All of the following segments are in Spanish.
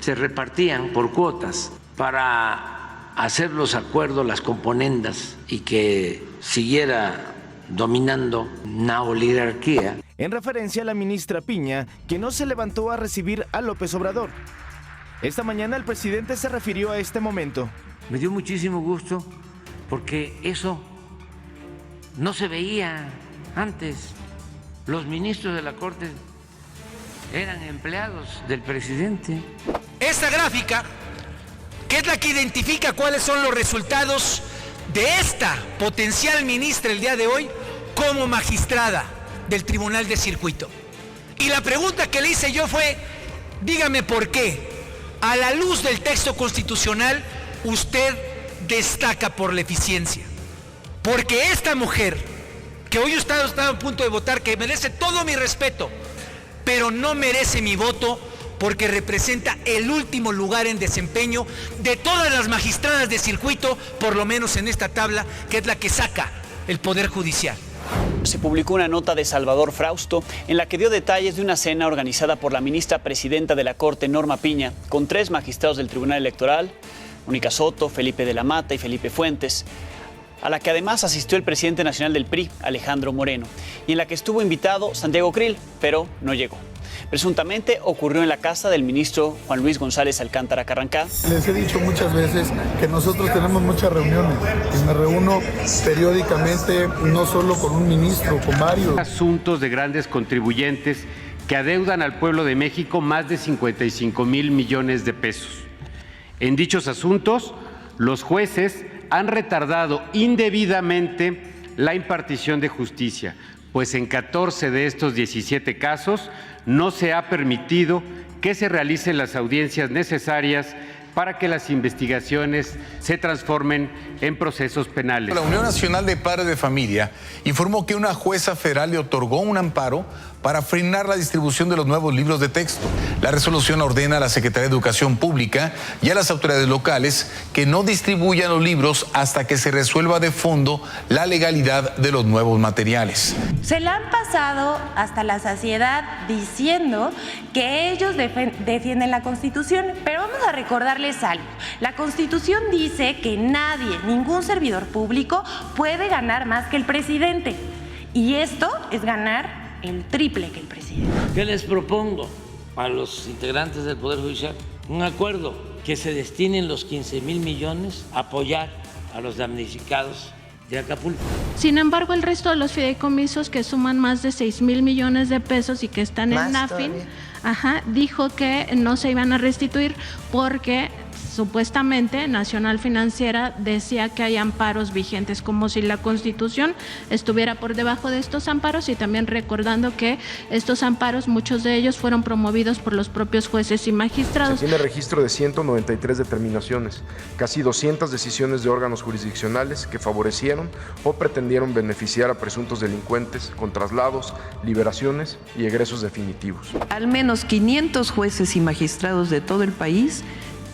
se repartían por cuotas para hacer los acuerdos, las componendas y que siguiera dominando una oligarquía. En referencia a la ministra Piña, que no se levantó a recibir a López Obrador. Esta mañana el presidente se refirió a este momento. Me dio muchísimo gusto porque eso no se veía antes. Los ministros de la Corte eran empleados del presidente. Esta gráfica, que es la que identifica cuáles son los resultados de esta potencial ministra el día de hoy como magistrada del Tribunal de Circuito. Y la pregunta que le hice yo fue, dígame por qué, a la luz del texto constitucional, usted destaca por la eficiencia. Porque esta mujer, que hoy está a punto de votar, que merece todo mi respeto, pero no merece mi voto porque representa el último lugar en desempeño de todas las magistradas de circuito, por lo menos en esta tabla, que es la que saca el Poder Judicial. Se publicó una nota de Salvador Frausto en la que dio detalles de una cena organizada por la ministra presidenta de la Corte, Norma Piña, con 3 magistrados del Tribunal Electoral, Mónica Soto, Felipe de la Mata y Felipe Fuentes, a la que además asistió el presidente nacional del PRI, Alejandro Moreno, y en la que estuvo invitado Santiago Krill, pero no llegó. Presuntamente ocurrió en la casa del ministro Juan Luis González Alcántara Carrancá. Les he dicho muchas veces que nosotros tenemos muchas reuniones y me reúno periódicamente, no solo con un ministro, con varios. Asuntos de grandes contribuyentes que adeudan al pueblo de México más de 55,000 millones de pesos. En dichos asuntos, los jueces han retardado indebidamente la impartición de justicia, pues en 14 de estos 17 casos no se ha permitido que se realicen las audiencias necesarias para que las investigaciones se transformen en procesos penales. La Unión Nacional de Padres de Familia informó que una jueza federal le otorgó un amparo para frenar la distribución de los nuevos libros de texto. La resolución ordena a la Secretaría de Educación Pública y a las autoridades locales que no distribuyan los libros hasta que se resuelva de fondo la legalidad de los nuevos materiales. Se la han pasado hasta la saciedad diciendo que ellos defienden la Constitución, pero vamos a recordarles algo. La Constitución dice que nadie, ningún servidor público puede ganar más que el presidente. Y esto es ganar el triple que el presidente. ¿Qué les propongo a los integrantes del Poder Judicial? Un acuerdo que se destinen los 15,000 millones a apoyar a los damnificados de Acapulco. Sin embargo, el resto de los fideicomisos, que suman más de 6,000 millones de pesos y que están en NAFIN, dijo que no se iban a restituir porque supuestamente Nacional Financiera decía que hay amparos vigentes, como si la Constitución estuviera por debajo de estos amparos, y también recordando que estos amparos, muchos de ellos fueron promovidos por los propios jueces y magistrados. Se tiene registro de 193 determinaciones, casi 200 decisiones de órganos jurisdiccionales que favorecieron o pretendieron beneficiar a presuntos delincuentes con traslados, liberaciones y egresos definitivos. Al menos 500 jueces y magistrados de todo el país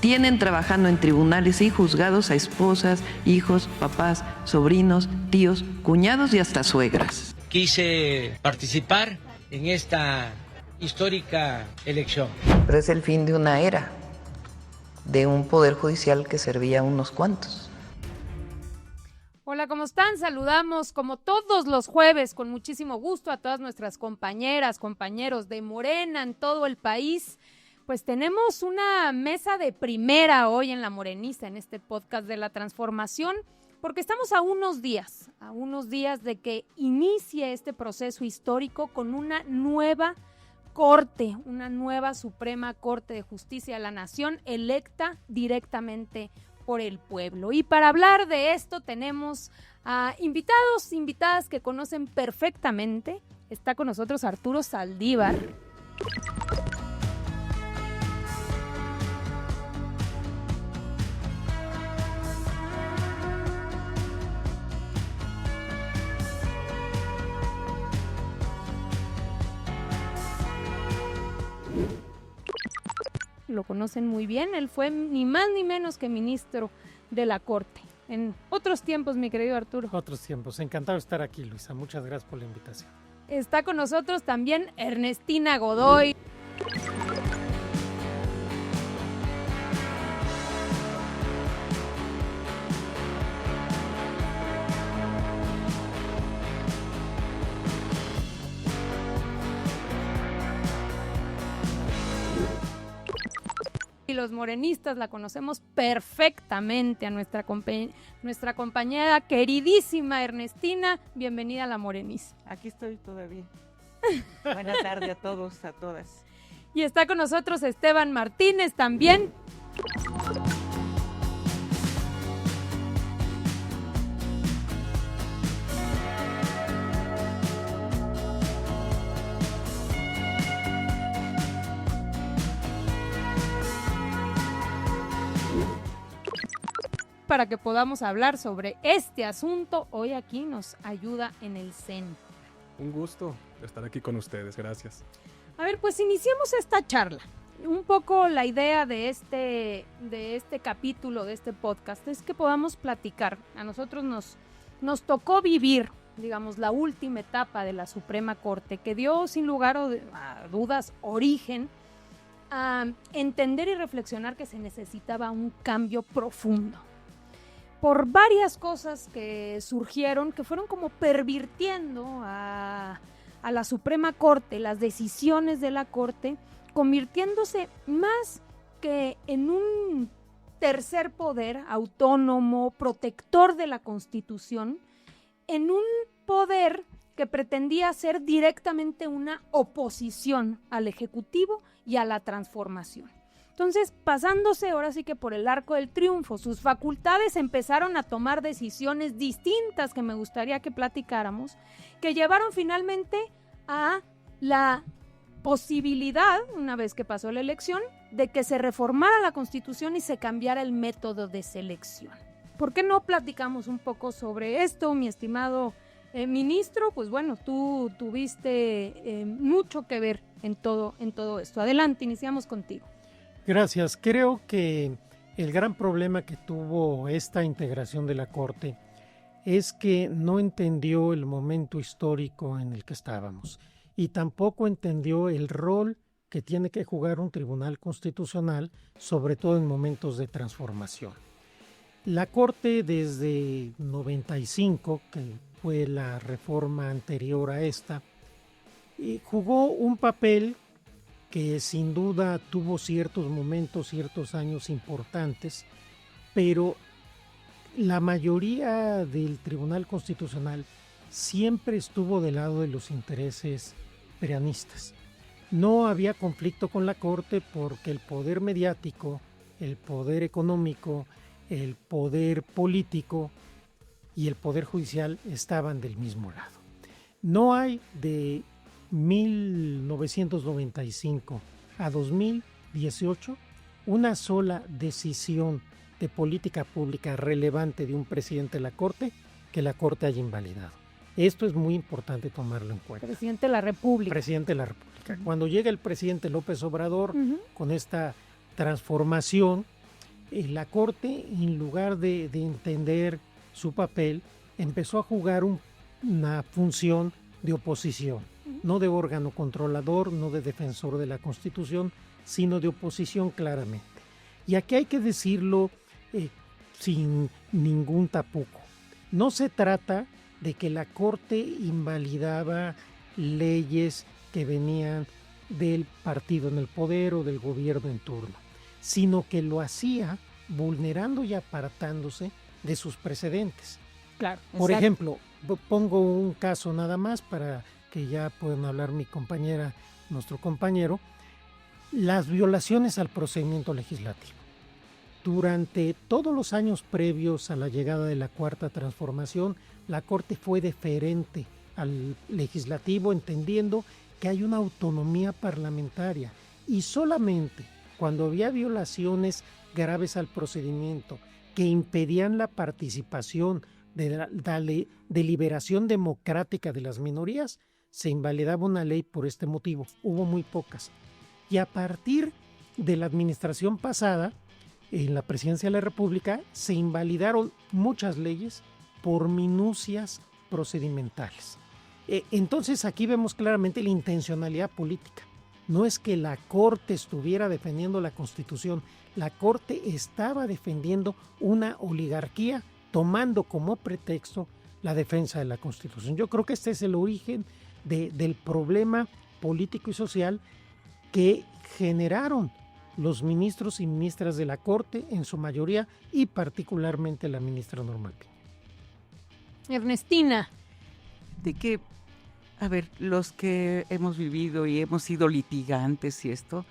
tienen trabajando en tribunales y juzgados a esposas, hijos, papás, sobrinos, tíos, cuñados y hasta suegras. Quise participar en esta histórica elección. Pero es el fin de una era, de un poder judicial que servía a unos cuantos. Hola, ¿cómo están? Saludamos como todos los jueves con muchísimo gusto a todas nuestras compañeras, compañeros de Morena en todo el país. Pues tenemos una mesa de primera hoy en La Morenista, en este podcast de la transformación, porque estamos a unos días de que inicie este proceso histórico con una nueva Corte, una nueva Suprema Corte de Justicia de la Nación, electa directamente por el pueblo. Y para hablar de esto tenemos a invitadas que conocen perfectamente. Está con nosotros Arturo Saldívar. Lo conocen muy bien, él fue ni más ni menos que ministro de la Corte. En otros tiempos, mi querido Arturo. Otros tiempos, encantado de estar aquí, Luisa, muchas gracias por la invitación. Está con nosotros también Ernestina Godoy. Y los morenistas la conocemos perfectamente, a nuestra compañera queridísima Ernestina. Bienvenida a La Moreniza. Aquí estoy todavía. Buenas tardes a todos, a todas. Y está con nosotros Esteban Martínez también. Para que podamos hablar sobre este asunto, hoy aquí nos ayuda en el CEN. Un gusto estar aquí con ustedes, gracias. A ver, pues iniciemos esta charla. Un poco la idea de este capítulo, de este podcast, es que podamos platicar. A nosotros nos tocó vivir, digamos, la última etapa de la Suprema Corte, que dio sin lugar a dudas origen a entender y reflexionar que se necesitaba un cambio profundo. Por varias cosas que surgieron, que fueron como pervirtiendo a la Suprema Corte, las decisiones de la Corte, convirtiéndose más que en un tercer poder autónomo, protector de la Constitución, en un poder que pretendía ser directamente una oposición al Ejecutivo y a la transformación. Entonces, pasándose ahora sí que por el arco del triunfo, sus facultades empezaron a tomar decisiones distintas que me gustaría que platicáramos, que llevaron finalmente a la posibilidad, una vez que pasó la elección, de que se reformara la Constitución y se cambiara el método de selección. ¿Por qué no platicamos un poco sobre esto, mi estimado ministro? Pues bueno, tú tuviste mucho que ver en todo esto. Adelante, iniciamos contigo. Gracias. Creo que el gran problema que tuvo esta integración de la Corte es que no entendió el momento histórico en el que estábamos y tampoco entendió el rol que tiene que jugar un tribunal constitucional, sobre todo en momentos de transformación. La Corte desde 95, que fue la reforma anterior a esta, jugó un papel que sin duda tuvo ciertos momentos, ciertos años importantes, pero la mayoría del Tribunal Constitucional siempre estuvo del lado de los intereses peanistas. No había conflicto con la Corte porque el poder mediático, el poder económico, el poder político y el poder judicial estaban del mismo lado. No hay de 1995 a 2018 una sola decisión de política pública relevante de un presidente de la Corte que la Corte haya invalidado. Esto es muy importante tomarlo en cuenta. Presidente de la República. Presidente de la República. Cuando llega el presidente López Obrador con esta transformación, la Corte, en lugar de entender su papel, empezó a jugar una función de oposición. No de órgano controlador, no de defensor de la Constitución, sino de oposición claramente. Y aquí hay que decirlo sin ningún tapujo. No se trata de que la Corte invalidaba leyes que venían del partido en el poder o del gobierno en turno, sino que lo hacía vulnerando y apartándose de sus precedentes. Claro. Por ejemplo, pongo un caso nada más para que ya puedan hablar mi compañera, nuestro compañero, las violaciones al procedimiento legislativo. Durante todos los años previos a la llegada de la Cuarta Transformación, la Corte fue deferente al legislativo, entendiendo que hay una autonomía parlamentaria, y solamente cuando había violaciones graves al procedimiento que impedían la participación de la deliberación democrática de las minorías, se invalidaba una ley por este motivo. Hubo muy pocas. Y a partir de la administración pasada, en la Presidencia de la República, se invalidaron muchas leyes por minucias procedimentales. Entonces aquí vemos claramente la intencionalidad política. No es que la Corte estuviera defendiendo la Constitución, la Corte estaba defendiendo una oligarquía, tomando como pretexto la defensa de la Constitución. Yo creo que este es el origen del problema político y social que generaron los ministros y ministras de la Corte en su mayoría y particularmente la ministra Norma Piña. Ernestina. De que, a ver, los que hemos vivido y hemos sido litigantes y esto,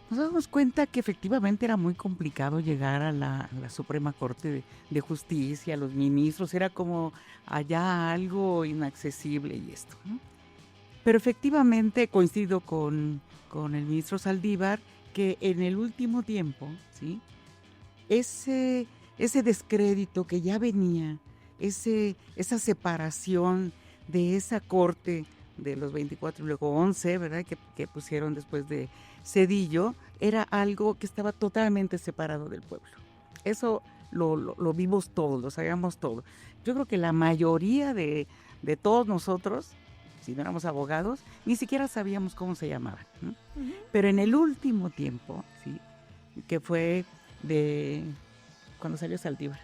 nos damos cuenta que efectivamente era muy complicado llegar a la Suprema Corte de Justicia, a los ministros, era como allá algo inaccesible y esto, ¿no? Pero efectivamente coincido con el ministro Saldívar que en el último tiempo, ¿sí?, ese descrédito que ya venía, esa separación de esa corte de los 24 y luego 11, ¿verdad?, que pusieron después de Zedillo, era algo que estaba totalmente separado del pueblo. Eso lo vimos todos, lo sabíamos todos. Yo creo que la mayoría de todos nosotros, si no éramos abogados, ni siquiera sabíamos cómo se llamaban, ¿no? Uh-huh. Pero en el último tiempo, ¿sí?, que fue de cuando salió Saldívar,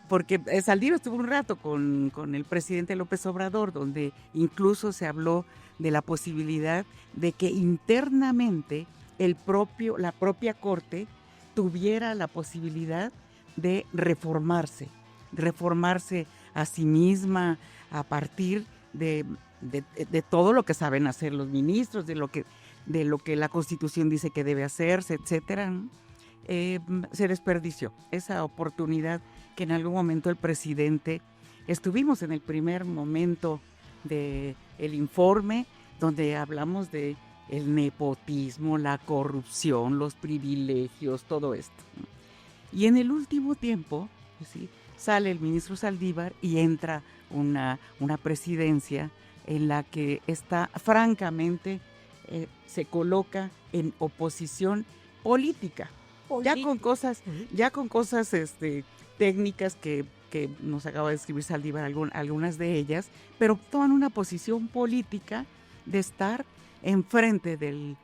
porque Saldívar estuvo un rato con el presidente López Obrador, donde incluso se habló de la posibilidad de que internamente la propia Corte tuviera la posibilidad de reformarse a sí misma a partir de todo lo que saben hacer los ministros, de lo que la Constitución dice que debe hacerse, etcétera, ¿no? Se desperdició esa oportunidad que en algún momento el presidente, estuvimos en el primer momento del informe donde hablamos de el nepotismo, la corrupción, los privilegios, todo esto, ¿no? Y en el último tiempo, ¿sí?, sale el ministro Saldívar y entra una presidencia en la que está francamente se coloca en oposición política. Ya con cosas técnicas que nos acaba de escribir Saldívar, algunas de ellas, pero toman una posición política de estar enfrente del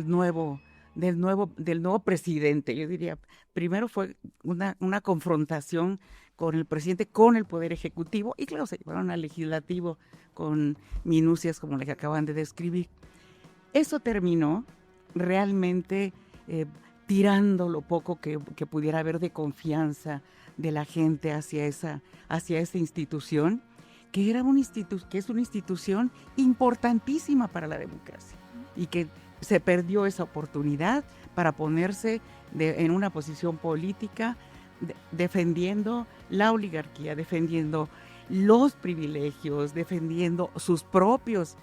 nuevo presidente. Yo diría, primero fue una confrontación con el presidente, con el Poder Ejecutivo, y claro, se llevaron al Legislativo con minucias como las que acaban de describir. Eso terminó realmente tirando lo poco que pudiera haber de confianza de la gente hacia esa institución, que es una institución importantísima para la democracia, y que se perdió esa oportunidad para ponerse en una posición política defendiendo la oligarquía, defendiendo los privilegios, defendiendo sus propios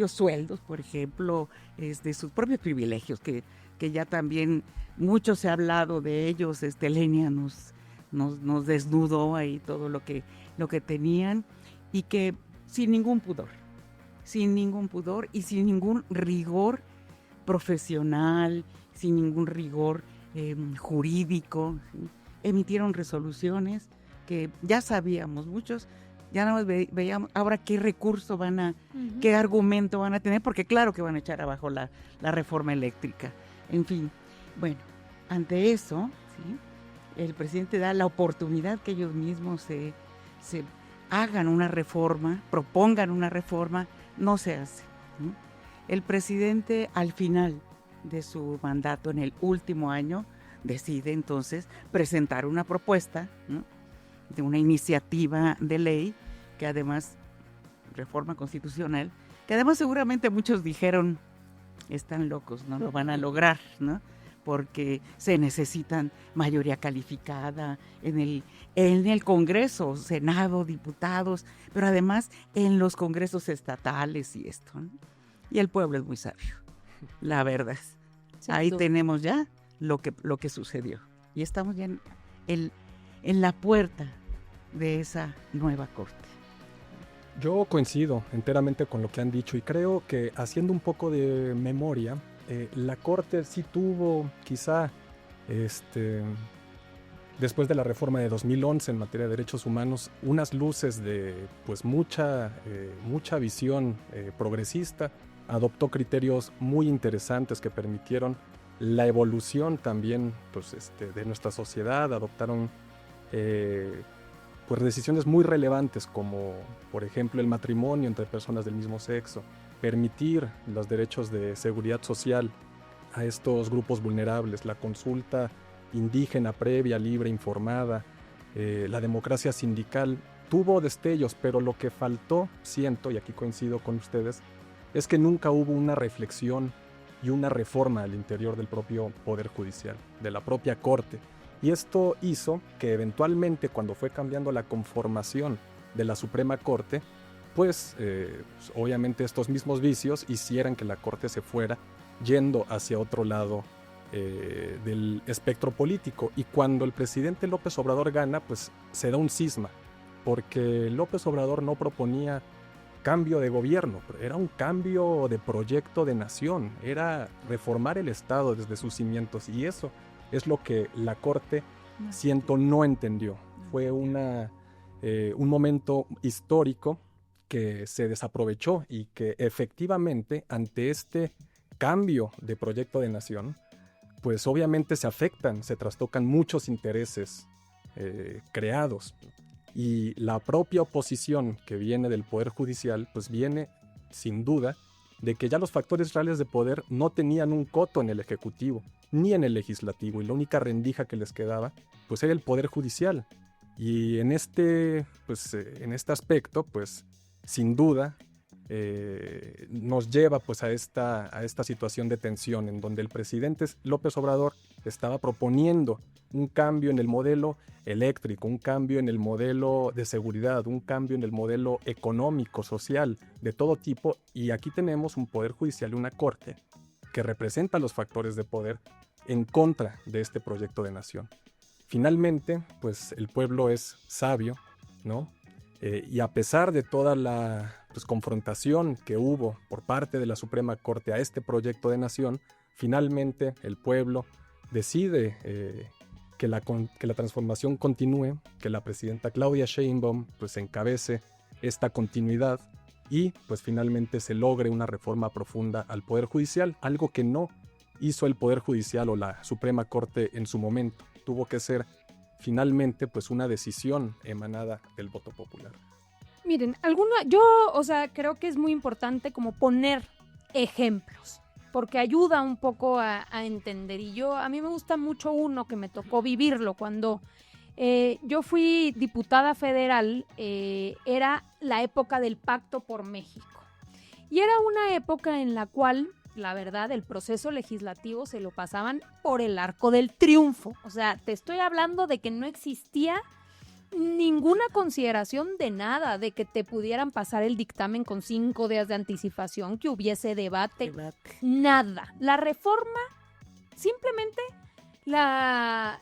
sueldos, por ejemplo, sus propios privilegios, que ya también mucho se ha hablado de ellos. Lenia nos desnudó ahí todo lo que tenían, y que sin ningún pudor y sin ningún rigor profesional, sin ningún rigor jurídico, ¿sí?, emitieron resoluciones que ya sabíamos muchos. Ya nada más veíamos ahora qué recurso qué argumento van a tener, porque claro que van a echar abajo la reforma eléctrica. En fin, bueno, ante eso, ¿sí?, el presidente da la oportunidad que ellos mismos se hagan una reforma, propongan una reforma, no se hace, ¿no? El presidente, al final de su mandato, en el último año, decide entonces presentar una propuesta, ¿no?, de una iniciativa de ley, que además, reforma constitucional, que además seguramente muchos dijeron, están locos, no lo van a lograr, ¿no?, porque se necesitan mayoría calificada en el Congreso, Senado, diputados, pero además en los congresos estatales y esto, ¿no? Y el pueblo es muy sabio, la verdad. Ahí tenemos ya lo que sucedió, y estamos ya en la puerta de esa nueva corte. Yo coincido enteramente con lo que han dicho, y creo que, haciendo un poco de memoria, la Corte sí tuvo quizá después de la reforma de 2011 en materia de derechos humanos unas luces de pues mucha visión progresista. Adoptó criterios muy interesantes que permitieron la evolución también pues, de nuestra sociedad. Adoptaron pues decisiones muy relevantes, como por ejemplo el matrimonio entre personas del mismo sexo, permitir los derechos de seguridad social a estos grupos vulnerables, la consulta indígena previa, libre, informada, la democracia sindical, tuvo destellos, pero lo que faltó, siento, y aquí coincido con ustedes, es que nunca hubo una reflexión y una reforma al interior del propio Poder Judicial, de la propia Corte. Y esto hizo que eventualmente, cuando fue cambiando la conformación de la Suprema Corte, pues obviamente estos mismos vicios hicieran que la Corte se fuera yendo hacia otro lado del espectro político. Y cuando el presidente López Obrador gana, pues se da un cisma, porque López Obrador no proponía cambio de gobierno, era un cambio de proyecto de nación, era reformar el Estado desde sus cimientos, y eso es lo que la Corte, siento, no entendió. Fue un momento histórico que se desaprovechó y que efectivamente ante este cambio de proyecto de nación, pues obviamente se afectan, se trastocan muchos intereses creados. Y la propia oposición que viene del Poder Judicial, pues viene sin duda de que ya los factores reales de poder no tenían un coto en el Ejecutivo ni en el Legislativo, y la única rendija que les quedaba pues era el Poder Judicial. Y en este aspecto, pues sin duda nos lleva pues a esta situación de tensión en donde el presidente López Obrador estaba proponiendo un cambio en el modelo eléctrico, un cambio en el modelo de seguridad, un cambio en el modelo económico, social, de todo tipo, y aquí tenemos un Poder Judicial y una Corte que representa los factores de poder en contra de este proyecto de nación. Finalmente, pues el pueblo es sabio, ¿no? Y a pesar de toda la confrontación que hubo por parte de la Suprema Corte a este proyecto de nación, finalmente el pueblo decide que la transformación continúe, que la presidenta Claudia Sheinbaum pues encabece esta continuidad y pues finalmente se logre una reforma profunda al Poder Judicial, algo que no hizo el Poder Judicial o la Suprema Corte en su momento. Tuvo que ser finalmente pues una decisión emanada del voto popular. Miren, creo que es muy importante como poner ejemplos, porque ayuda un poco a entender. Y a mí me gusta mucho uno que me tocó vivirlo cuando yo fui diputada federal, era la época del Pacto por México. Y era una época en la cual, la verdad, el proceso legislativo se lo pasaban por el arco del triunfo. O sea, te estoy hablando de que no existía ninguna consideración de nada, de que te pudieran pasar el dictamen con 5 días de anticipación, que hubiese debate. Nada. La reforma, simplemente la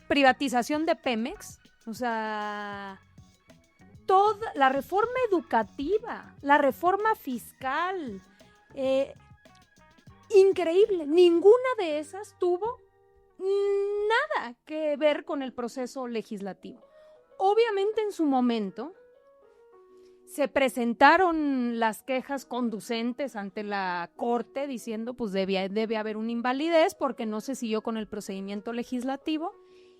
privatización de Pemex, o sea, toda la reforma educativa, la reforma fiscal, increíble. Ninguna de esas tuvo nada que ver con el proceso legislativo. Obviamente en su momento se presentaron las quejas conducentes ante la Corte diciendo pues debe haber una invalidez porque no se siguió con el procedimiento legislativo.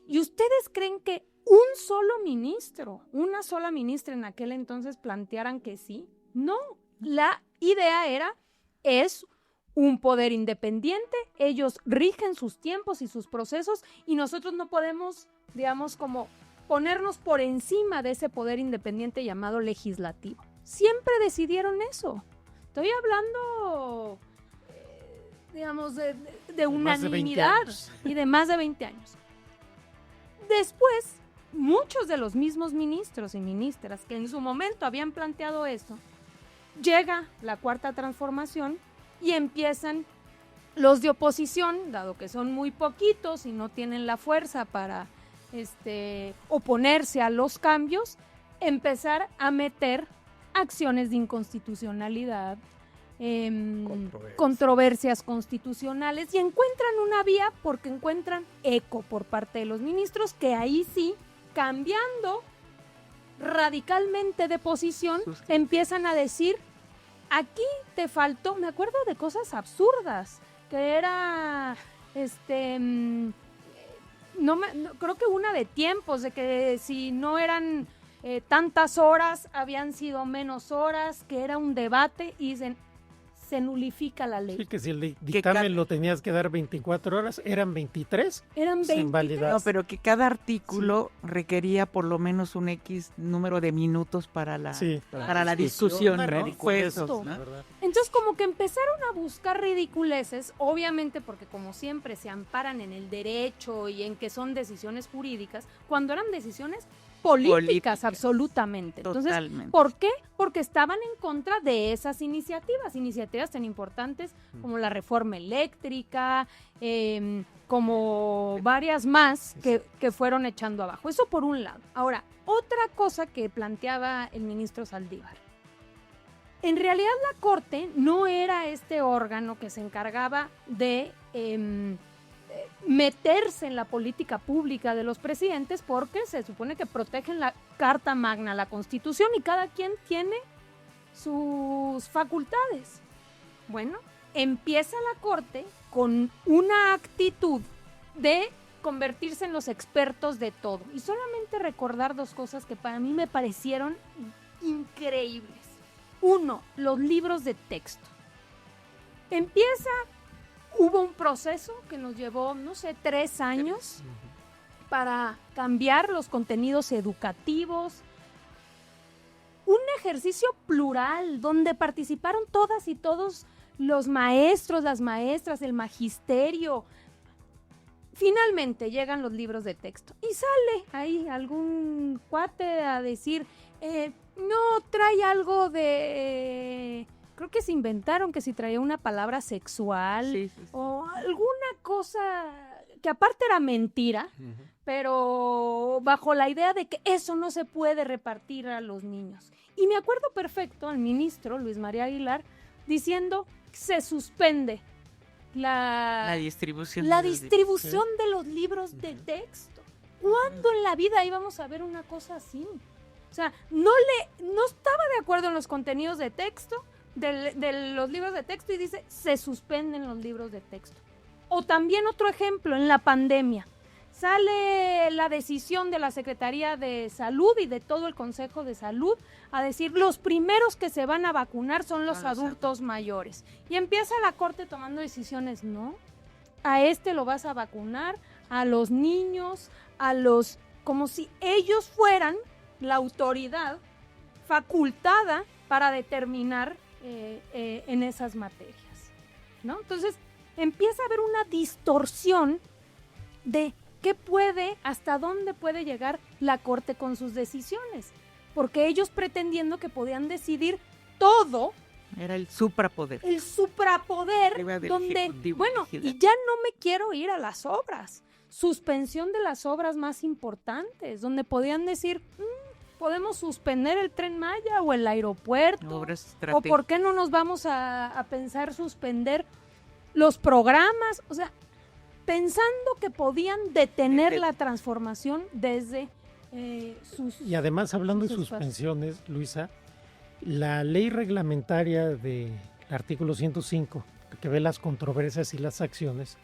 ¿Y ustedes creen que un solo ministro, una sola ministra en aquel entonces plantearan que sí? No, la idea es un poder independiente, ellos rigen sus tiempos y sus procesos y nosotros no podemos, digamos, como ponernos por encima de ese poder independiente llamado legislativo. Siempre decidieron eso. Estoy hablando, digamos, de unanimidad y de más de 20 años. Después, muchos de los mismos ministros y ministras que en su momento habían planteado eso, llega la Cuarta Transformación y empiezan los de oposición, dado que son muy poquitos y no tienen la fuerza para oponerse a los cambios, empezar a meter acciones de inconstitucionalidad, controversias constitucionales, y encuentran una vía porque encuentran eco por parte de los ministros, que ahí sí, cambiando radicalmente de posición, empiezan a decir: aquí te faltó. Me acuerdo de cosas absurdas, que era, creo que una de tiempos, de que si no eran tantas horas habían sido menos horas, que era un debate y se nulifica la ley. Sí, que si el dictamen lo tenías que dar 24 horas, eran 23. Eran 23. No, pero que cada artículo requería por lo menos un X número de minutos para la discusión, ¿no? Entonces como que empezaron a buscar ridiculeces, obviamente porque como siempre se amparan en el derecho y en que son decisiones jurídicas, cuando eran decisiones políticas, absolutamente. Entonces, totalmente. ¿por qué? Porque estaban en contra de esas iniciativas tan importantes como la reforma eléctrica, como varias más que fueron echando abajo. Eso por un lado. Ahora, otra cosa que planteaba el ministro Saldívar. En realidad la Corte no era este órgano que se encargaba de meterse en la política pública de los presidentes, porque se supone que protegen la Carta Magna, la Constitución, y cada quien tiene sus facultades. Bueno, empieza la Corte con una actitud de convertirse en los expertos de todo. Y solamente recordar dos cosas que para mí me parecieron increíbles. Uno, los libros de texto. Hubo un proceso que nos llevó, 3 años para cambiar los contenidos educativos. Un ejercicio plural donde participaron todas y todos los maestros, las maestras, el magisterio. Finalmente llegan los libros de texto y sale ahí algún cuate a decir, no, trae algo de... Creo que se inventaron que si traía una palabra sexual o alguna cosa que aparte era mentira, pero bajo la idea de que eso no se puede repartir a los niños. Y me acuerdo perfecto al ministro Luis María Aguilar diciendo que se suspende la distribución de los libros de texto. ¿Cuándo en la vida íbamos a ver una cosa así? O sea, no estaba de acuerdo en los contenidos de texto, de los libros de texto, y dice, se suspenden los libros de texto. O también otro ejemplo, en la pandemia, sale la decisión de la Secretaría de Salud y de todo el Consejo de Salud a decir, los primeros que se van a vacunar son los adultos mayores. Y empieza la Corte tomando decisiones, no, a lo vas a vacunar, a los niños, como si ellos fueran la autoridad facultada para determinar en esas materias, ¿no? Entonces empieza a haber una distorsión de hasta dónde puede llegar la Corte con sus decisiones, porque ellos pretendiendo que podían decidir todo. Era el suprapoder. El suprapoder, donde, y ya no me quiero ir a las obras. Suspensión de las obras más importantes, donde podían decir, podemos suspender el Tren Maya o el aeropuerto, o por qué no nos vamos a pensar suspender los programas, o sea, pensando que podían detener la transformación desde sus... Y además, hablando de suspensiones, Luisa, la ley reglamentaria del artículo 105, que ve las controversias y las acciones,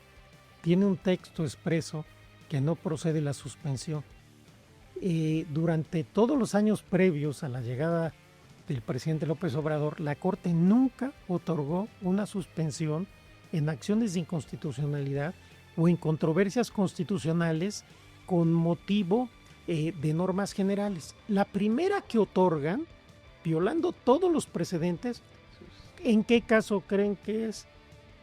tiene un texto expreso que no procede la suspensión. Durante todos los años previos a la llegada del presidente López Obrador, la Corte nunca otorgó una suspensión en acciones de inconstitucionalidad o en controversias constitucionales con motivo de normas generales. La primera que otorgan, violando todos los precedentes, ¿en qué caso creen que es?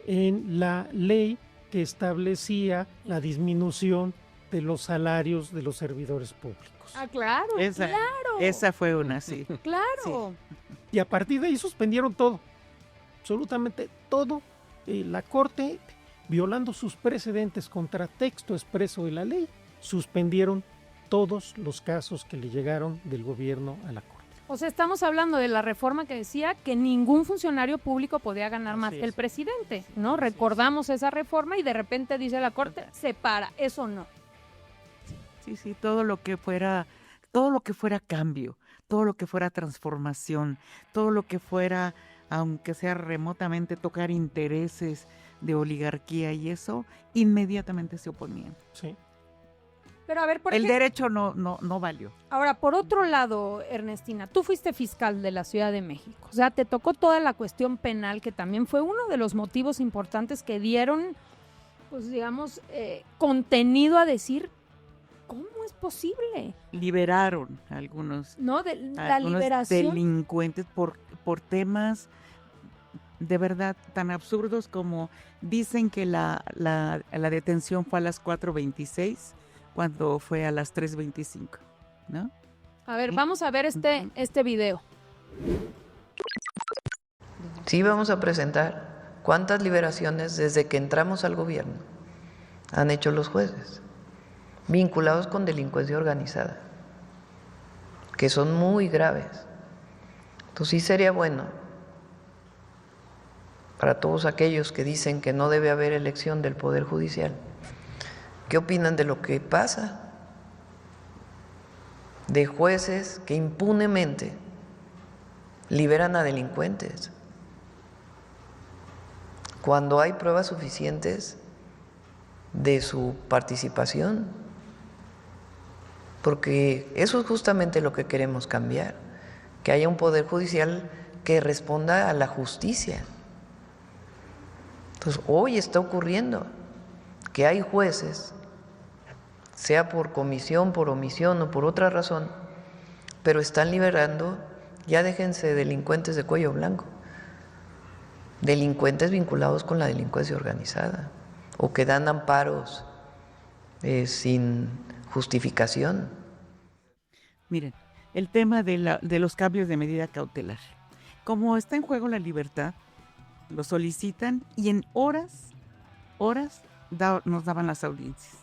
En la ley que establecía la disminución de los salarios de los servidores públicos. Ah, claro, claro. Esa fue una, sí. Claro. Sí. Y a partir de ahí suspendieron todo, absolutamente todo. La Corte, violando sus precedentes contra texto expreso de la ley, suspendieron todos los casos que le llegaron del gobierno a la Corte. O sea, estamos hablando de la reforma que decía que ningún funcionario público podía ganar más que el presidente, ¿no? Recordamos esa reforma y de repente dice la Corte, se para, eso no. Sí, todo lo que fuera cambio, todo lo que fuera transformación, todo lo que fuera, aunque sea remotamente, tocar intereses de oligarquía y eso, inmediatamente se oponían. Sí. Pero a ver, el derecho no valió. Ahora, por otro lado, Ernestina, tú fuiste fiscal de la Ciudad de México. O sea, te tocó toda la cuestión penal, que también fue uno de los motivos importantes que dieron, pues digamos, contenido a decir, ¿cómo es posible? Liberaron a algunos, la liberación, delincuentes por temas de verdad tan absurdos como dicen que la detención fue a las 4:26 cuando fue a las 3:25, ¿no? A ver, vamos a ver este video. Sí, vamos a presentar cuántas liberaciones desde que entramos al gobierno han hecho los jueces vinculados con delincuencia organizada, que son muy graves. Entonces sí sería bueno para todos aquellos que dicen que no debe haber elección del Poder Judicial. ¿Qué opinan de lo que pasa? De jueces que impunemente liberan a delincuentes cuando hay pruebas suficientes de su participación, porque eso es justamente lo que queremos cambiar, que haya un Poder Judicial que responda a la justicia. Entonces, hoy está ocurriendo que hay jueces, sea por comisión, por omisión o por otra razón, pero están liberando, ya déjense delincuentes de cuello blanco, delincuentes vinculados con la delincuencia organizada o que dan amparos sin justificación. Miren, el tema de los cambios de medida cautelar. Como está en juego la libertad, lo solicitan y en horas nos daban las audiencias.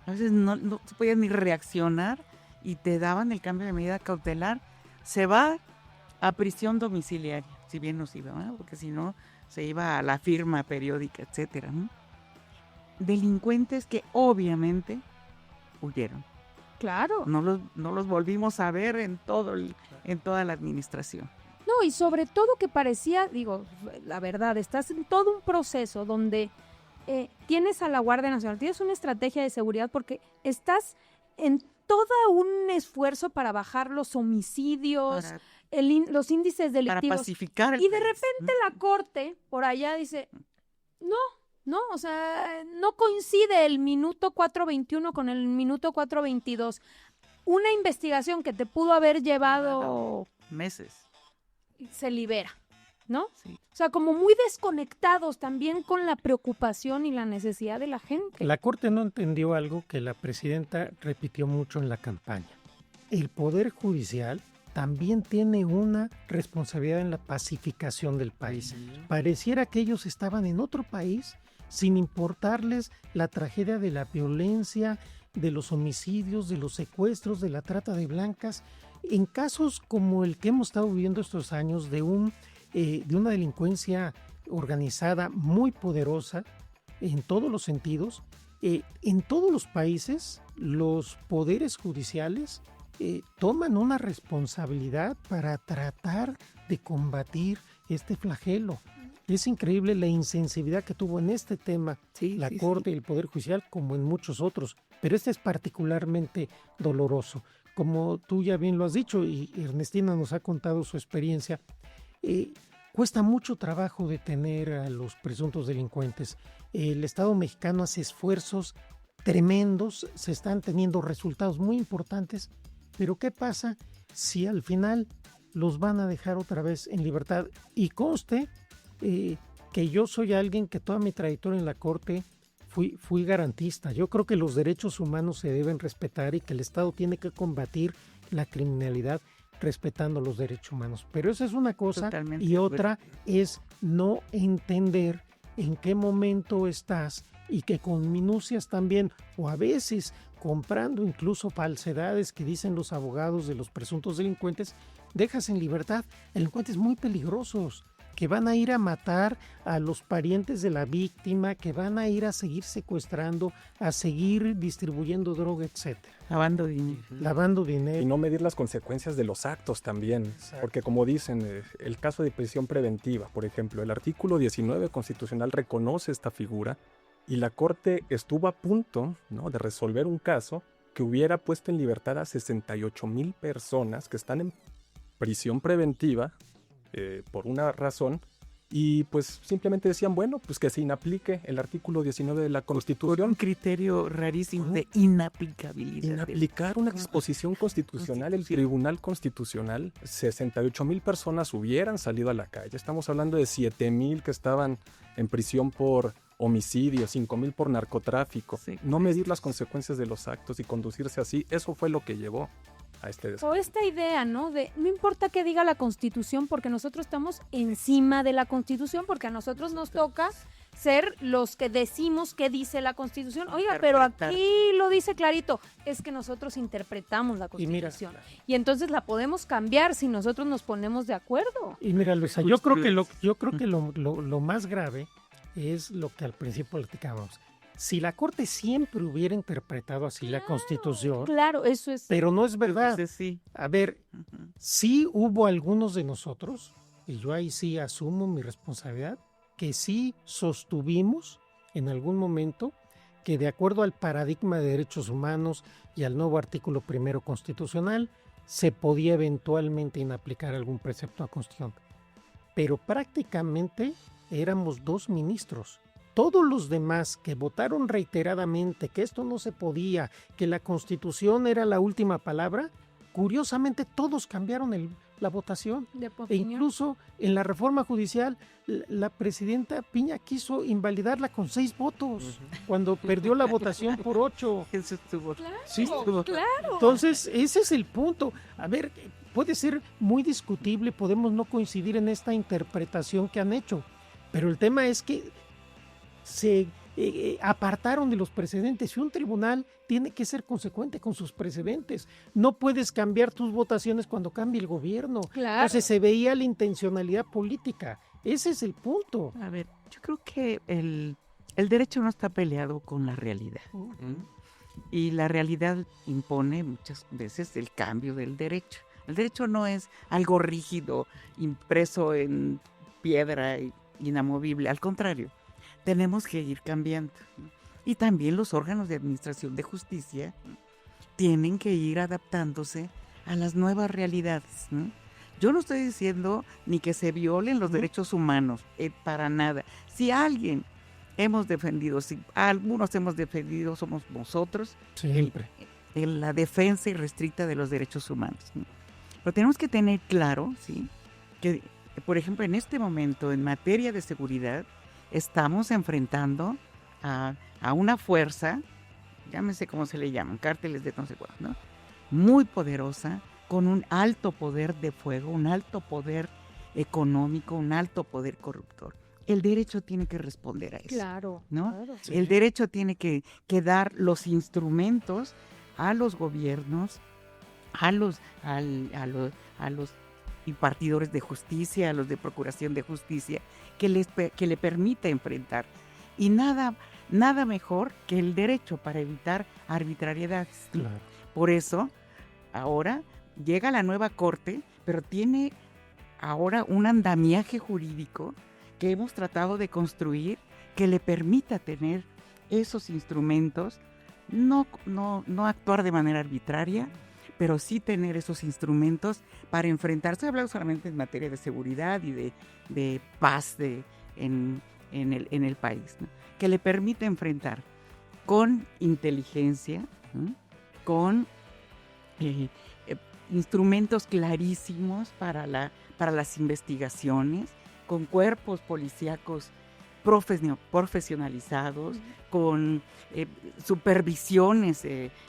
A veces no se podía ni reaccionar y te daban el cambio de medida cautelar. Se va a prisión domiciliaria, si bien nos iba, ¿no? Porque si no se iba a la firma periódica, etcétera, ¿no? Delincuentes que obviamente huyeron. Claro. No los volvimos a ver en toda la administración. No, y sobre todo que parecía, digo, la verdad, estás en todo un proceso donde tienes a la Guardia Nacional, tienes una estrategia de seguridad porque estás en todo un esfuerzo para bajar los homicidios, los índices delictivos. Para pacificar y de repente la Corte por allá dice, no, o sea, no coincide el minuto 4:21 con el minuto 4:22. Una investigación que te pudo haber llevado meses. Se libera, ¿no? Sí. O sea, como muy desconectados también con la preocupación y la necesidad de la gente. La Corte no entendió algo que la presidenta repitió mucho en la campaña. El Poder Judicial también tiene una responsabilidad en la pacificación del país. Pareciera que ellos estaban en otro país sin importarles la tragedia de la violencia, de los homicidios, de los secuestros, de la trata de blancas. En casos como el que hemos estado viviendo estos años de una delincuencia organizada muy poderosa en todos los sentidos, en todos los países los poderes judiciales toman una responsabilidad para tratar de combatir este flagelo. Es increíble la insensibilidad que tuvo en este tema la Corte y el Poder Judicial como en muchos otros, pero este es particularmente doloroso. Como tú ya bien lo has dicho y Ernestina nos ha contado su experiencia, cuesta mucho trabajo detener a los presuntos delincuentes. El Estado mexicano hace esfuerzos tremendos, se están teniendo resultados muy importantes, pero ¿qué pasa si al final los van a dejar otra vez en libertad? Y conste que yo soy alguien que toda mi trayectoria en la Corte fui garantista. Yo creo que los derechos humanos se deben respetar y que el Estado tiene que combatir la criminalidad respetando los derechos humanos. Pero esa es una cosa. Totalmente. Y otra es no entender en qué momento estás y que con minucias también, o a veces comprando incluso falsedades que dicen los abogados de los presuntos delincuentes, dejas en libertad delincuentes muy peligrosos que van a ir a matar a los parientes de la víctima, que van a ir a seguir secuestrando, a seguir distribuyendo droga, etcétera. Lavando dinero. Lavando dinero. Y no medir las consecuencias de los actos también. Exacto. Porque como dicen, el caso de prisión preventiva, por ejemplo, el artículo 19 constitucional reconoce esta figura y la Corte estuvo a punto, ¿no?, de resolver un caso que hubiera puesto en libertad a 68,000 personas que están en prisión preventiva por una razón, y pues simplemente decían, bueno, pues que se inaplique el artículo 19 de la Constitución. Un criterio rarísimo de inaplicabilidad. Inaplicar una disposición constitucional, el Tribunal Constitucional, 68,000 personas hubieran salido a la calle. Estamos hablando de 7,000 que estaban en prisión por homicidio, 5,000 por narcotráfico. Sí, no medir las consecuencias de los actos y conducirse así, eso fue lo que llevó a este desastre. O esta idea, ¿no? De no importa qué diga la Constitución, porque nosotros estamos encima de la Constitución, porque a nosotros nos toca ser los que decimos qué dice la Constitución. Oiga, pero aquí lo dice clarito, es que nosotros interpretamos la Constitución. Y entonces la podemos cambiar si nosotros nos ponemos de acuerdo. Y mira, Luisa, yo creo que lo más grave es lo que al principio platicábamos. Si la Corte siempre hubiera interpretado así la Constitución, claro, eso es. Pero no es verdad. Sí. A ver, sí hubo algunos de nosotros, y yo ahí sí asumo mi responsabilidad, que sí sostuvimos en algún momento que de acuerdo al paradigma de derechos humanos y al nuevo artículo 1 constitucional, se podía eventualmente inaplicar algún precepto a Constitución. Pero prácticamente éramos 2 ministros. Todos los demás que votaron reiteradamente que esto no se podía, que la Constitución era la última palabra, curiosamente todos cambiaron la votación. E incluso en la reforma judicial, la presidenta Piña quiso invalidarla con 6 votos, cuando perdió la votación por 8. Eso estuvo. Claro, sí, claro. Entonces, ese es el punto. A ver, puede ser muy discutible, podemos no coincidir en esta interpretación que han hecho, pero el tema es que se apartaron de los precedentes y un tribunal tiene que ser consecuente con sus precedentes. No puedes cambiar tus votaciones cuando cambie el gobierno. Claro. Entonces se veía la intencionalidad política. Ese es el punto. A ver, yo creo que el derecho no está peleado con la realidad. Y la realidad impone muchas veces el cambio del derecho. El derecho no es algo rígido, impreso en piedra, inamovible. Al contrario, tenemos que ir cambiando. Y también los órganos de administración de justicia tienen que ir adaptándose a las nuevas realidades, ¿no? Yo no estoy diciendo ni que se violen los derechos humanos, para nada. Si alguien hemos defendido, si algunos hemos defendido, somos nosotros, siempre en la defensa irrestricta de los derechos humanos, ¿no? Pero tenemos que tener claro, ¿sí?, que, por ejemplo, en este momento, en materia de seguridad, estamos enfrentando a una fuerza, llámese como se le llaman, cárteles de no sé cuál, ¿no?, muy poderosa, con un alto poder de fuego, un alto poder económico, un alto poder corruptor. El derecho tiene que responder a eso. Claro, ¿no? Claro. Sí. El derecho tiene que dar los instrumentos a los gobiernos, a los impartidores de justicia, a los de procuración de justicia, que le permita enfrentar. Y nada mejor que el derecho para evitar arbitrariedades. Claro. Por eso, ahora llega la nueva Corte, pero tiene ahora un andamiaje jurídico que hemos tratado de construir que le permita tener esos instrumentos, no actuar de manera arbitraria, pero sí tener esos instrumentos para enfrentarse, hablando solamente en materia de seguridad y de paz en el país, ¿no?, que le permite enfrentar con inteligencia, ¿no?, con instrumentos clarísimos para las investigaciones, con cuerpos policíacos profesionalizados, con supervisiones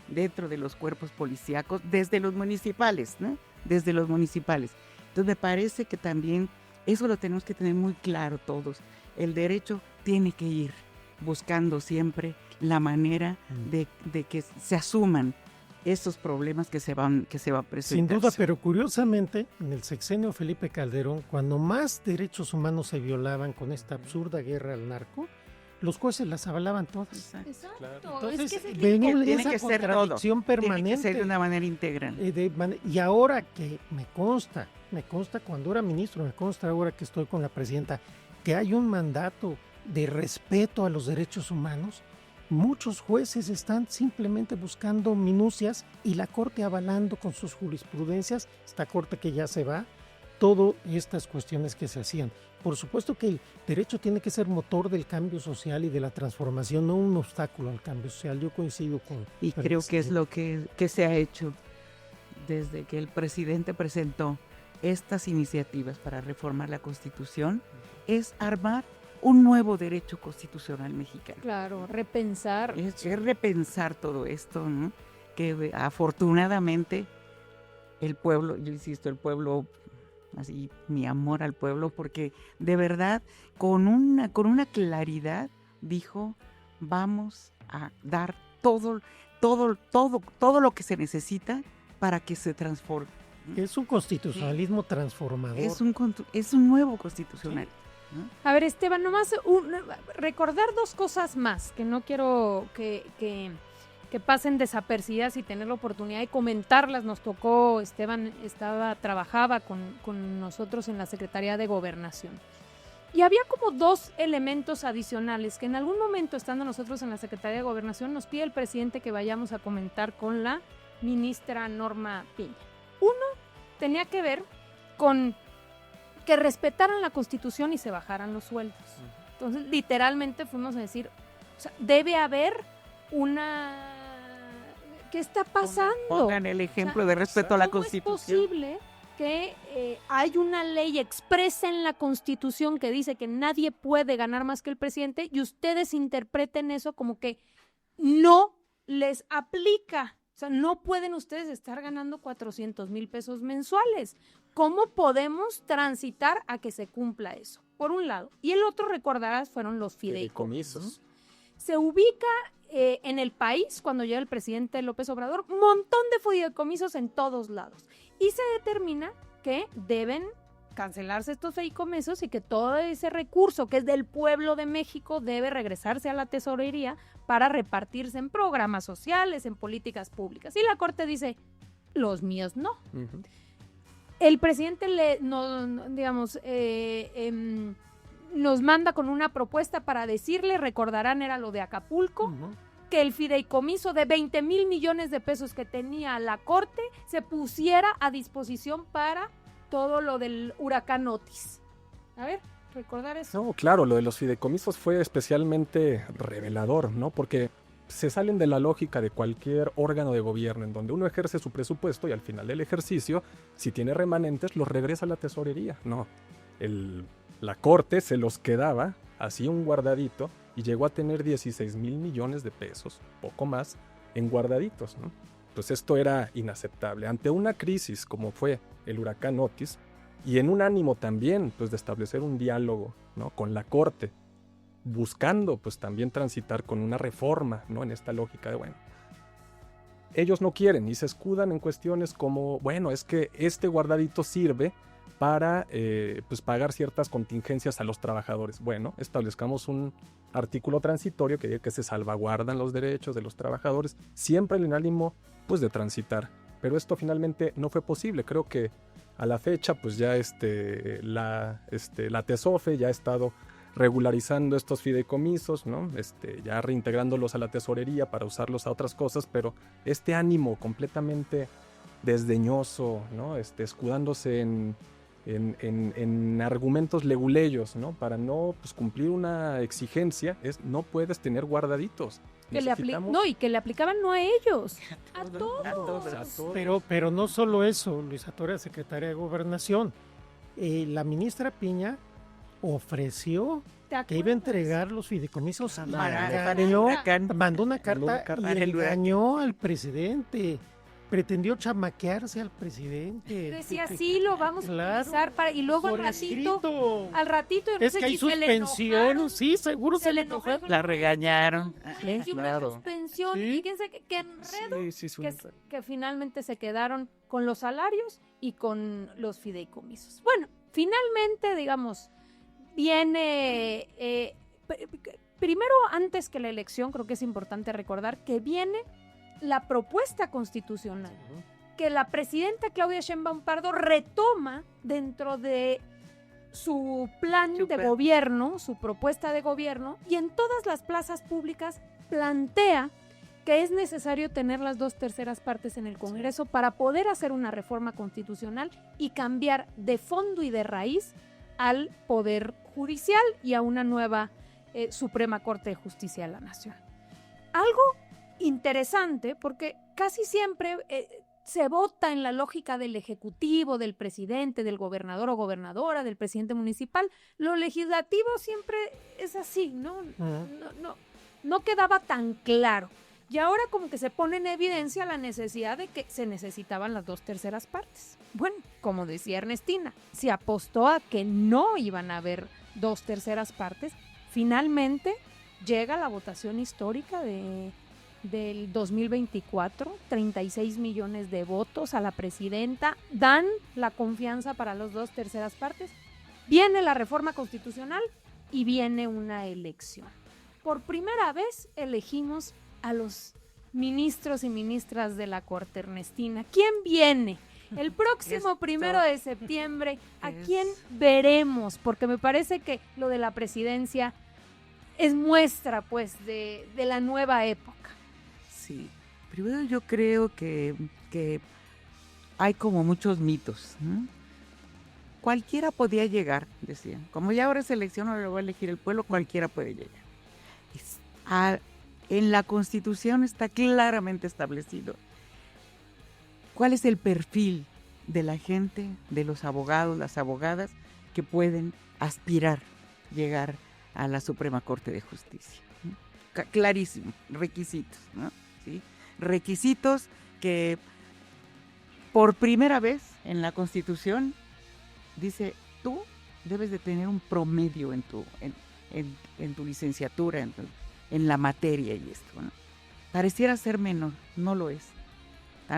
dentro de los cuerpos policíacos, desde los municipales, ¿no? Desde los municipales. Entonces me parece que también eso lo tenemos que tener muy claro todos. El derecho tiene que ir buscando siempre la manera de que se asuman esos problemas que se van presentando. Sin duda, pero curiosamente, en el sexenio Felipe Calderón, cuando más derechos humanos se violaban con esta absurda guerra al narco, los jueces las avalaban todas. Exacto. Claro. Entonces, es que venimos de tiene esa que ser contradicción todo. permanente. Tiene que ser de una manera integral. Y ahora que me consta cuando era ministro, me consta ahora que estoy con la presidenta, que hay un mandato de respeto a los derechos humanos, muchos jueces están simplemente buscando minucias y la Corte avalando con sus jurisprudencias, esta Corte que ya se va, todas estas cuestiones que se hacían. Por supuesto que el derecho tiene que ser motor del cambio social y de la transformación, no un obstáculo al cambio social. Yo coincido con... Y creo que es lo que se ha hecho desde que el presidente presentó estas iniciativas para reformar la Constitución, es armar un nuevo derecho constitucional mexicano. Claro, repensar. Es repensar todo esto, ¿no? Que afortunadamente el pueblo, yo insisto, el pueblo, así mi amor al pueblo, porque de verdad con una claridad dijo, vamos a dar todo lo que se necesita para que se transforme. Es un constitucionalismo transformador. Es un nuevo constitucional. ¿No? A ver, Esteban, nomás recordar dos cosas más que no quiero que pasen desapercibidas y tener la oportunidad de comentarlas. Nos tocó, Esteban trabajaba con nosotros en la Secretaría de Gobernación. Y había como dos elementos adicionales que en algún momento, estando nosotros en la Secretaría de Gobernación, nos pide el presidente que vayamos a comentar con la ministra Norma Piña. Uno tenía que ver con que respetaran la Constitución y se bajaran los sueldos. Entonces, literalmente fuimos a decir, o sea, debe haber una... ¿Qué está pasando? Pongan el ejemplo de respeto a la Constitución. ¿Cómo es posible que hay una ley expresa en la Constitución que dice que nadie puede ganar más que el presidente y ustedes interpreten eso como que no les aplica? O sea, no pueden ustedes estar ganando 400,000 pesos mensuales. ¿Cómo podemos transitar a que se cumpla eso? Por un lado. Y el otro, recordarás, fueron los fideicomisos. Se ubica en el país, cuando llega el presidente López Obrador, un montón de fideicomisos en todos lados. Y se determina que deben cancelarse estos fideicomisos y que todo ese recurso que es del pueblo de México debe regresarse a la tesorería para repartirse en programas sociales, en políticas públicas. Y la Corte dice, los míos no. Uh-huh. El presidente nos manda con una propuesta para decirle, recordarán, era lo de Acapulco, que el fideicomiso de 20,000 millones de pesos que tenía la Corte se pusiera a disposición para todo lo del huracán Otis. A ver, recordar eso. No, claro, lo de los fideicomisos fue especialmente revelador, ¿no? Porque se salen de la lógica de cualquier órgano de gobierno en donde uno ejerce su presupuesto y al final del ejercicio, si tiene remanentes, los regresa a la tesorería. No, la Corte se los quedaba, hacía un guardadito y llegó a tener 16,000 millones de pesos, poco más, en guardaditos, ¿no? Pues esto era inaceptable. Ante una crisis como fue el huracán Otis y en un ánimo también pues, de establecer un diálogo, ¿no? Con la Corte, buscando pues también transitar con una reforma, ¿no? En esta lógica de, bueno, ellos no quieren y se escudan en cuestiones como, bueno, es que este guardadito sirve para pues pagar ciertas contingencias a los trabajadores. Bueno, establezcamos un artículo transitorio que diga que se salvaguardan los derechos de los trabajadores, siempre en el ánimo pues de transitar. Pero esto finalmente no fue posible. Creo que a la fecha pues ya la TESOFE ya ha estado regularizando estos fideicomisos, ¿no? Ya reintegrándolos a la tesorería para usarlos a otras cosas, pero este ánimo completamente desdeñoso, ¿no? Escudándose en argumentos leguleyos, ¿no? Para no pues, cumplir una exigencia, no puedes tener guardaditos. Que le aplicaban no a ellos, a todos. Pero no solo eso, Luisa Torres, secretaria de Gobernación. La ministra Piña ofreció que iba a entregar los fideicomisos mandó una carta y engañó al presidente. Pretendió chamaquearse al presidente. Decía, sí, lo vamos a utilizar para... Y luego al ratito... Es que hay suspensión, sí, seguro se le enojaron. La regañaron. Claro. Suspensión. ¿Sí? Fíjense qué enredo que finalmente se quedaron con los salarios y con los fideicomisos. Bueno, finalmente, digamos, viene... primero, antes que la elección, creo que es importante recordar que viene la propuesta constitucional que la presidenta Claudia Sheinbaum Pardo retoma dentro de su plan de gobierno, su propuesta de gobierno, y en todas las plazas públicas plantea que es necesario tener las 2/3 partes en el Congreso para poder hacer una reforma constitucional y cambiar de fondo y de raíz al Poder Judicial y a una nueva Suprema Corte de Justicia de la Nación. Algo interesante, porque casi siempre se vota en la lógica del Ejecutivo, del presidente, del gobernador o gobernadora, del presidente municipal. Lo legislativo siempre es así, ¿no? No quedaba tan claro. Y ahora como que se pone en evidencia la necesidad de que se necesitaban las 2/3 partes. Bueno, como decía Ernestina, se apostó a que no iban a haber 2/3 partes. Finalmente llega la votación histórica del 2024, 36 millones de votos a la presidenta, dan la confianza para las 2/3 partes, viene la reforma constitucional y viene una elección. Por primera vez elegimos a los ministros y ministras de la Corte, Ernestina. ¿Quién viene? El próximo 1 de septiembre, ¿a quién veremos? Porque me parece que lo de la presidencia es muestra, pues, de la nueva época. Sí, primero yo creo que hay como muchos mitos, ¿no? Cualquiera podía llegar, decían. Como ya ahora es elección, ahora lo va a elegir el pueblo, cualquiera puede llegar. En la Constitución está claramente establecido cuál es el perfil de la gente, de los abogados, las abogadas que pueden aspirar llegar a la Suprema Corte de Justicia, ¿no? Clarísimo, requisitos, ¿no? ¿Sí? Requisitos que por primera vez en la Constitución dice, tú debes de tener un promedio en tu licenciatura, en la materia y esto, ¿no? Pareciera ser menor, no lo es.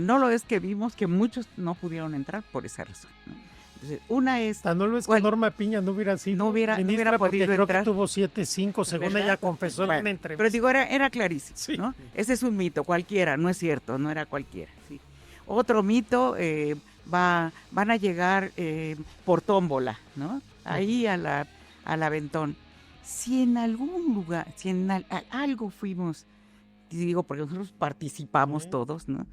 No lo es, que vimos que muchos no pudieron entrar por esa razón, ¿no? Entonces, una es... no lo es que Norma Piña no hubiera sido no hubiera podido creo entrar. Que tuvo 7.5, según ¿verdad? ella confesó en una entrevista. Pero digo, era clarísimo, sí, ¿no? Ese es un mito, cualquiera, no es cierto, no era cualquiera, ¿sí? Otro mito, van a llegar por tómbola, ¿no? Ahí al aventón. Si en algún lugar, si en algo fuimos, digo, porque nosotros participamos todos, ¿no?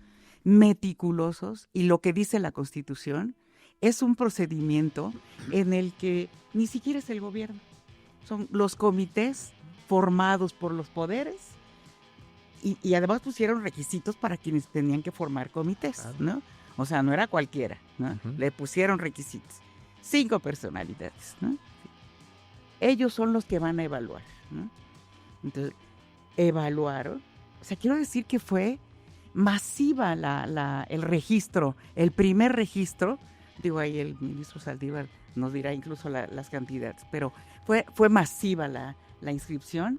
Meticulosos, y lo que dice la Constitución es un procedimiento en el que ni siquiera es el gobierno, son los comités formados por los poderes y además pusieron requisitos para quienes tenían que formar comités, ¿no? O sea, no era cualquiera, ¿no? Le pusieron requisitos. 5 personalidades, ¿no? Ellos son los que van a evaluar, ¿no? Entonces, evaluaron. O sea, quiero decir que fue masiva el registro, el primer registro. Digo, ahí el ministro Saldívar nos dirá incluso las cantidades, pero fue masiva la inscripción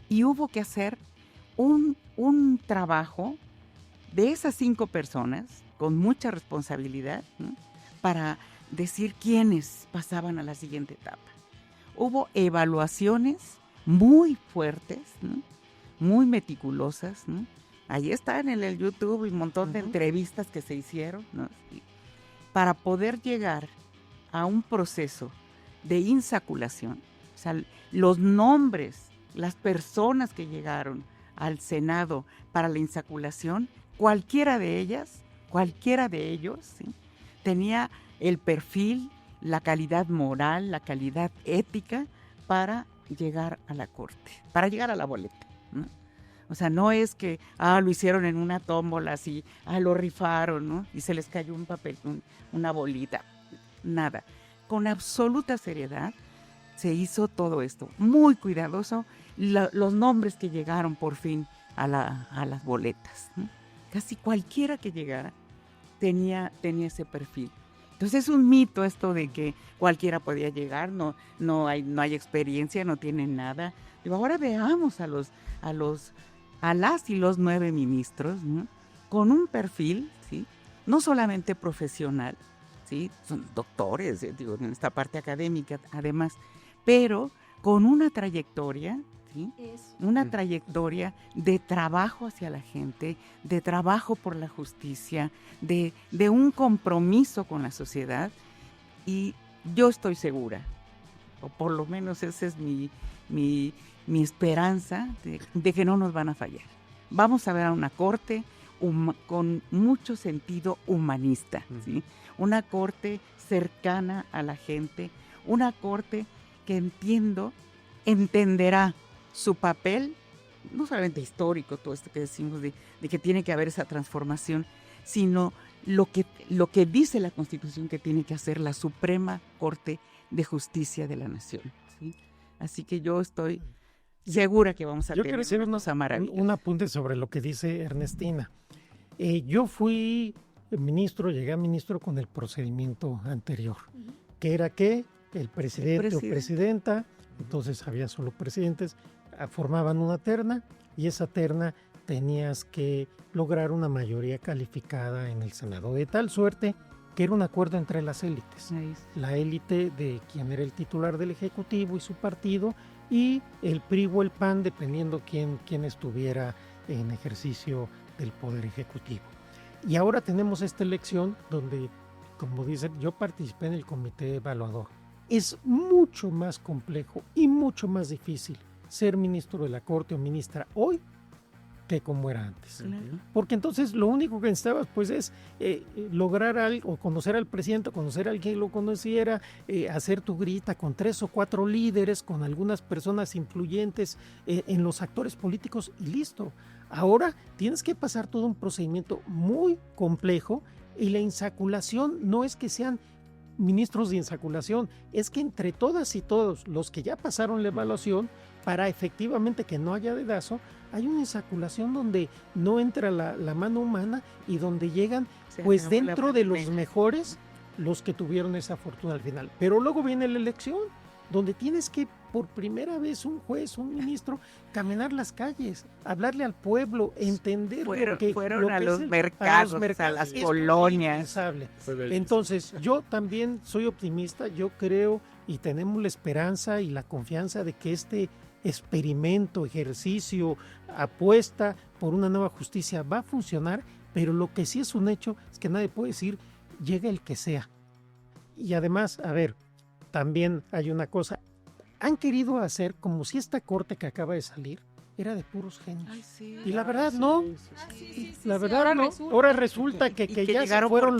y hubo que hacer un trabajo de esas 5 personas con mucha responsabilidad, ¿no? Para decir quiénes pasaban a la siguiente etapa. Hubo evaluaciones muy fuertes, ¿no? Muy meticulosas, ¿no? Ahí están en el YouTube un montón de entrevistas que se hicieron, ¿no? Para poder llegar a un proceso de insaculación. O sea, los nombres, las personas que llegaron al Senado para la insaculación, cualquiera de ellos, ¿sí? Tenía el perfil, la calidad moral, la calidad ética para llegar a la corte, para llegar a la boleta, ¿no? O sea, no es que lo hicieron en una tómbola así, lo rifaron, ¿no? Y se les cayó un papel, una bolita, nada. Con absoluta seriedad se hizo todo esto, muy cuidadoso, los nombres que llegaron por fin a las boletas, ¿no? Casi cualquiera que llegara tenía ese perfil. Entonces es un mito esto de que cualquiera podía llegar, no hay experiencia, no tienen nada. Pero ahora veamos a las y los 9 ministros, ¿no? Con un perfil, ¿sí? No solamente profesional, ¿sí? Son doctores, digo, en esta parte académica además, pero con una trayectoria, ¿sí? Una trayectoria de trabajo hacia la gente, de trabajo por la justicia, de un compromiso con la sociedad. Y yo estoy segura o por lo menos esa es mi esperanza de que no nos van a fallar. Vamos a ver a una corte con mucho sentido humanista, ¿sí? Una corte cercana a la gente, una corte que entenderá su papel, no solamente histórico, todo esto que decimos de que tiene que haber esa transformación, sino lo que dice la Constitución que tiene que hacer la Suprema Corte de Justicia de la Nación, ¿sí? Así que yo estoy segura que vamos a tener un apunte sobre lo que dice Ernestina. Yo fui ministro, llegué a ministro con el procedimiento anterior, que era que el presidente o presidenta, entonces había solo presidentes, formaban una terna y esa terna tenías que lograr una mayoría calificada en el Senado, de tal suerte que era un acuerdo entre las élites. La élite de quien era el titular del Ejecutivo y su partido, y el PRI o el PAN, dependiendo quién estuviera en ejercicio del Poder Ejecutivo. Y ahora tenemos esta elección donde, como dicen, yo participé en el comité evaluador. Es mucho más complejo y mucho más difícil ser ministro de la Corte o ministra hoy que como era antes. Porque entonces lo único que necesitabas pues es lograr algo, o conocer al presidente, conocer a alguien que lo conociera, hacer tu grita con 3 o 4 líderes, con algunas personas influyentes en los actores políticos y listo. Ahora tienes que pasar todo un procedimiento muy complejo y la insaculación no es que sean ministros de insaculación, es que entre todas y todos los que ya pasaron la evaluación, para efectivamente que no haya dedazo, hay una insaculación donde no entra la mano humana y donde llegan pues dentro de los mejores los que tuvieron esa fortuna al final. Pero luego viene la elección, donde tienes que por primera vez un juez, un ministro, caminar las calles, hablarle al pueblo, entender fueron a los mercados, a las colonias. Entonces, yo también soy optimista, yo creo y tenemos la esperanza y la confianza de que este experimento, ejercicio, apuesta por una nueva justicia va a funcionar, pero lo que sí es un hecho es que nadie puede decir llega el que sea. Y además, a ver, también hay una cosa, han querido hacer como si esta corte que acaba de salir era de puros genios. Y la verdad no, la verdad no. Ahora resulta que ya se fueron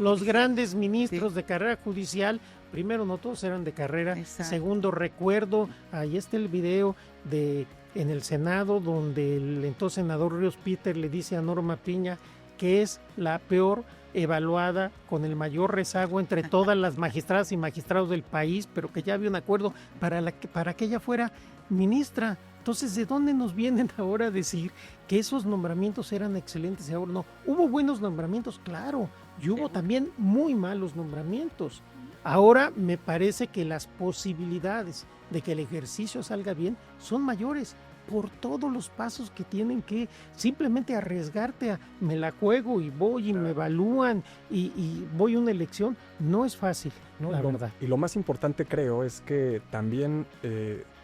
los grandes ministros de carrera judicial. Primero, no todos eran de carrera. Segundo, recuerdo, ahí está el video en el Senado donde el entonces senador Ríos Peter le dice a Norma Piña que es la peor evaluada, con el mayor rezago entre todas las magistradas y magistrados del país, pero que ya había un acuerdo para que ella fuera ministra. Entonces, ¿de dónde nos vienen ahora a decir que esos nombramientos eran excelentes y ahora no? Hubo buenos nombramientos, claro, y hubo también muy malos nombramientos. Ahora me parece que las posibilidades de que el ejercicio salga bien son mayores por todos los pasos que tienen que simplemente arriesgarte a me la juego y voy y me evalúan y voy a una elección. No es fácil, la verdad. Y lo más importante creo es que también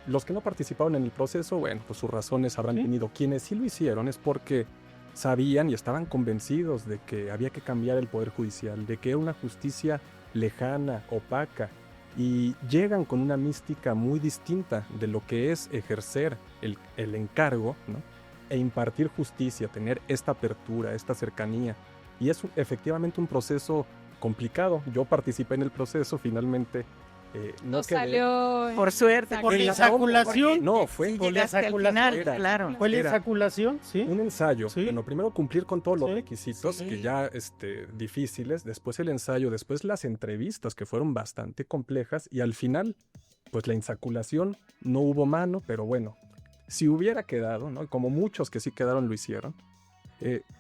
los que no participaron en el proceso, bueno, pues sus razones habrán tenido. Quienes sí lo hicieron es porque sabían y estaban convencidos de que había que cambiar el Poder Judicial, de que era una justicia lejana, opaca, y llegan con una mística muy distinta de lo que es ejercer el encargo, ¿no? E impartir justicia, tener esta apertura, esta cercanía. Y es efectivamente un proceso complicado. Yo participé en el proceso, finalmente no salió por suerte. Por la insaculación. No, fue por la insaculación. Claro. Fue la insaculación, sí. Un ensayo. Bueno, primero cumplir con todos los requisitos que ya difíciles, después el ensayo, después las entrevistas que fueron bastante complejas y al final, pues la insaculación, no hubo mano, pero bueno, si hubiera quedado, ¿no? Como muchos que sí quedaron lo hicieron.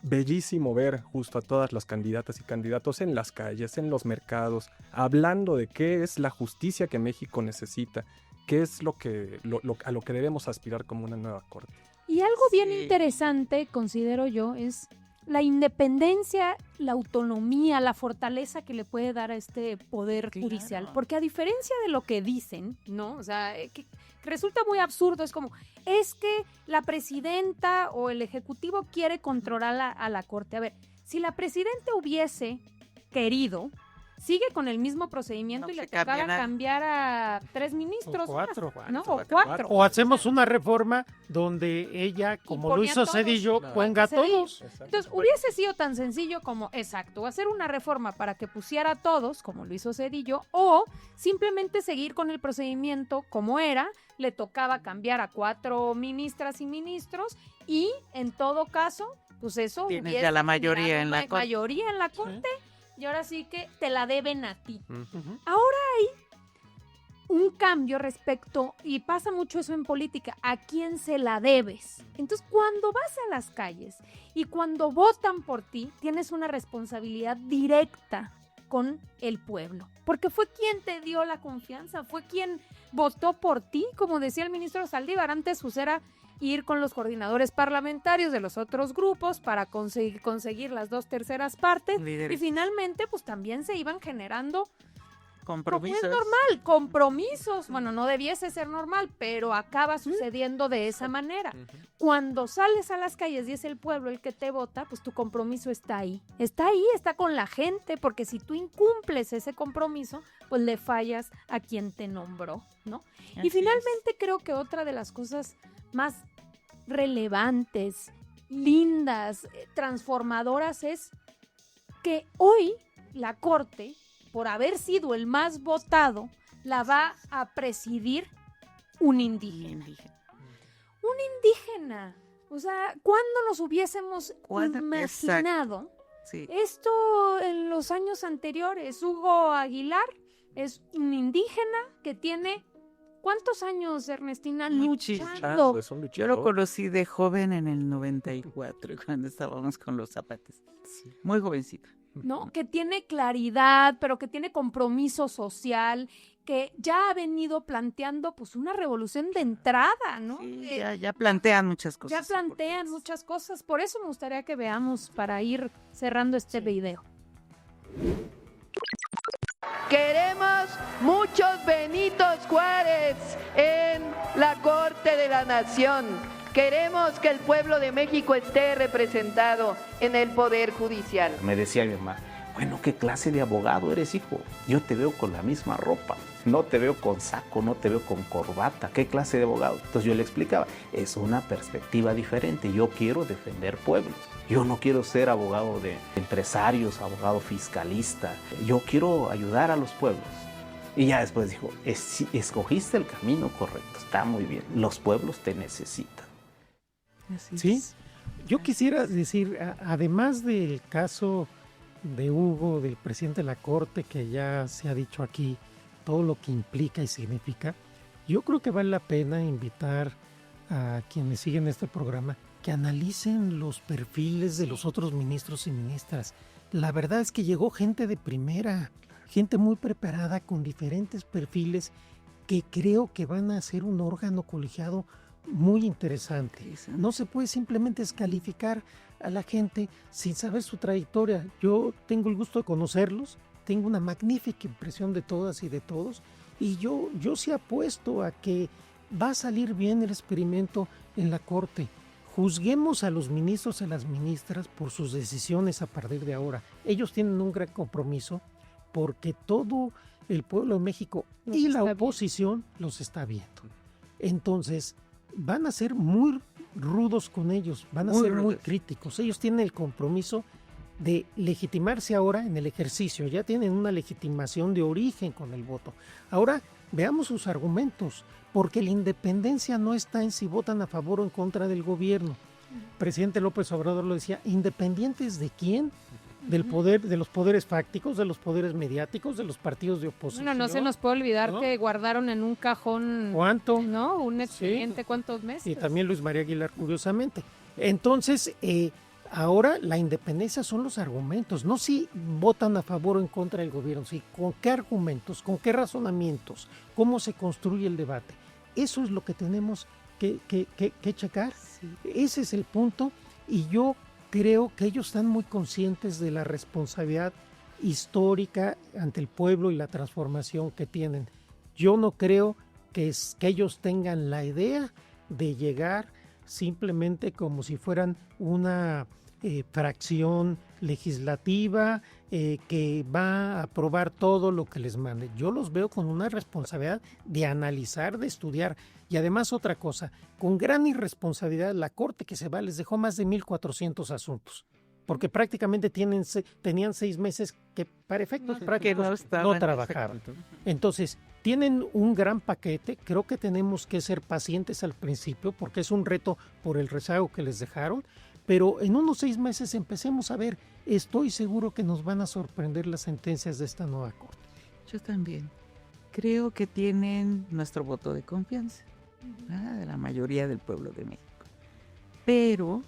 Bellísimo ver justo a todas las candidatas y candidatos en las calles, en los mercados, hablando de qué es la justicia que México necesita, qué es a lo que debemos aspirar como una nueva corte. Y algo bien interesante, considero yo, es la independencia, la autonomía, la fortaleza que le puede dar a este poder judicial. Porque a diferencia de lo que dicen, ¿no? O sea, que resulta muy absurdo, es como, es que la presidenta o el ejecutivo quiere controlar a la corte. A ver, si la presidenta hubiese querido, sigue con el mismo procedimiento y le tocaba cambiar a 3 ministros. O 4. ¿No? O 4. O hacemos una reforma donde ella, como lo hizo Zedillo, ponga a todos. Entonces, hubiese sido tan sencillo como, exacto, hacer una reforma para que pusiera a todos, como lo hizo Zedillo, o simplemente seguir con el procedimiento como era, le tocaba cambiar a 4 ministras y ministros, y en todo caso, pues eso tienes ya la mayoría en la corte, y ahora sí que te la deben a ti. Ahora hay un cambio respecto, y pasa mucho eso en política, a quién se la debes. Entonces, cuando vas a las calles y cuando votan por ti, tienes una responsabilidad directa con el pueblo, porque fue quien te dio la confianza, fue quien votó por ti, como decía el ministro Saldívar. Antes pues era ir con los coordinadores parlamentarios de los otros grupos para conseguir las 2/3 partes, y finalmente pues también se iban generando compromisos. Es normal, compromisos. Bueno, no debiese ser normal, pero acaba sucediendo de esa manera. Cuando sales a las calles y es el pueblo el que te vota, pues tu compromiso está ahí. Está ahí, está con la gente, porque si tú incumples ese compromiso, pues le fallas a quien te nombró, ¿no? Y finalmente creo que otra de las cosas más relevantes, lindas, transformadoras es que hoy la Corte, por haber sido el más votado, la va a presidir un indígena. Un indígena. O sea, ¿cuándo nos hubiésemos imaginado esto en los años anteriores? Hugo Aguilar es un indígena que tiene... ¿Cuántos años, Ernestina, luchando? Yo lo conocí de joven en el 94, cuando estábamos con los zapates. Muy jovencito. ¿No? Que tiene claridad, pero que tiene compromiso social, que ya ha venido planteando pues una revolución de entrada, ¿no? Sí, ya plantean muchas cosas. Ya plantean muchas cosas, por eso me gustaría que veamos para ir cerrando este video. Queremos muchos Benitos Juárez en la Corte de la Nación. Queremos que el pueblo de México esté representado en el Poder Judicial. Me decía mi mamá, bueno, ¿qué clase de abogado eres, hijo? Yo te veo con la misma ropa, no te veo con saco, no te veo con corbata. ¿Qué clase de abogado? Entonces yo le explicaba, es una perspectiva diferente. Yo quiero defender pueblos. Yo no quiero ser abogado de empresarios, abogado fiscalista. Yo quiero ayudar a los pueblos. Y ya después dijo, escogiste el camino correcto, está muy bien. Los pueblos te necesitan. Sí, yo quisiera decir, además del caso de Hugo, del presidente de la Corte, que ya se ha dicho aquí todo lo que implica y significa, yo creo que vale la pena invitar a quienes siguen este programa que analicen los perfiles de los otros ministros y ministras. La verdad es que llegó gente de primera, gente muy preparada con diferentes perfiles que creo que van a ser un órgano colegiado muy interesante. No se puede simplemente descalificar a la gente sin saber su trayectoria. Yo tengo el gusto de conocerlos, tengo una magnífica impresión de todas y de todos, y yo sí apuesto a que va a salir bien el experimento en la Corte. Juzguemos a los ministros y a las ministras por sus decisiones a partir de ahora. Ellos tienen un gran compromiso porque todo el pueblo de México y la oposición los está viendo. Entonces, van a ser muy rudos con ellos, van a ser muy críticos. Ellos tienen el compromiso de legitimarse ahora en el ejercicio, ya tienen una legitimación de origen con el voto. Ahora veamos sus argumentos, porque la independencia no está en si votan a favor o en contra del gobierno. Presidente López Obrador lo decía, ¿independientes de quién? Del poder, de los poderes fácticos, de los poderes mediáticos, de los partidos de oposición. Bueno, no se nos puede olvidar que guardaron en un cajón. ¿Cuánto? ¿No? Un expediente, ¿cuántos meses? Y también Luis María Aguilar, curiosamente. Entonces, ahora la independencia son los argumentos, no si votan a favor o en contra del gobierno, sino con qué argumentos, con qué razonamientos, cómo se construye el debate. Eso es lo que tenemos que checar. Sí. Ese es el punto, y yo creo que ellos están muy conscientes de la responsabilidad histórica ante el pueblo y la transformación que tienen. Yo no creo que ellos tengan la idea de llegar simplemente como si fueran una fracción legislativa que va a aprobar todo lo que les mande. Yo los veo con una responsabilidad de analizar, de estudiar. Y además otra cosa, con gran irresponsabilidad, la Corte que se va les dejó más de 1,400 asuntos. Porque prácticamente tenían 6 meses que para efectos prácticos no trabajaban. Entonces, tienen un gran paquete. Creo que tenemos que ser pacientes al principio porque es un reto por el rezago que les dejaron. Pero en unos 6 meses empecemos a ver. Estoy seguro que nos van a sorprender las sentencias de esta nueva Corte. Yo también. Creo que tienen nuestro voto de confianza, de la mayoría del pueblo de México. Pero